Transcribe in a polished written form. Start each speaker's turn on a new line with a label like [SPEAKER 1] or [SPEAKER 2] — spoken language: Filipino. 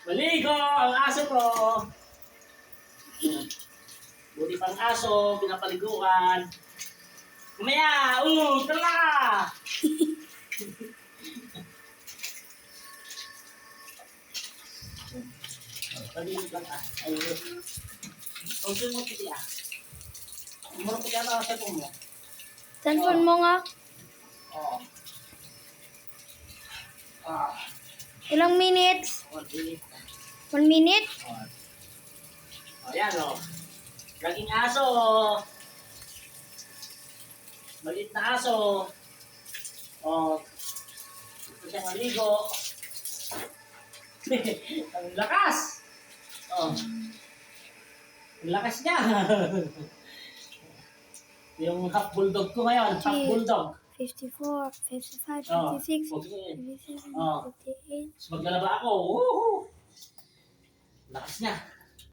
[SPEAKER 1] Maligo ang aso ko. Buti pang aso, pinapaliguan. Kumaya, tala ka! Palilig lang ayun. Kung mo kiti Murang kiti ata sa mo.
[SPEAKER 2] Cellphone mo nga.
[SPEAKER 1] Oo. Ah.
[SPEAKER 2] Ilang minutes?
[SPEAKER 1] 1 minute.
[SPEAKER 2] 1 minute?
[SPEAKER 1] Ayan o. Laging aso. Maliit na aso. Ito siya maligo. Ang lakas. Ang lakas niya. Yung half bulldog ko ngayon. Half bulldog.
[SPEAKER 2] 54, 55, 56, 57, 58.
[SPEAKER 1] Maglalaba ako. Woohoo! Lakas niya.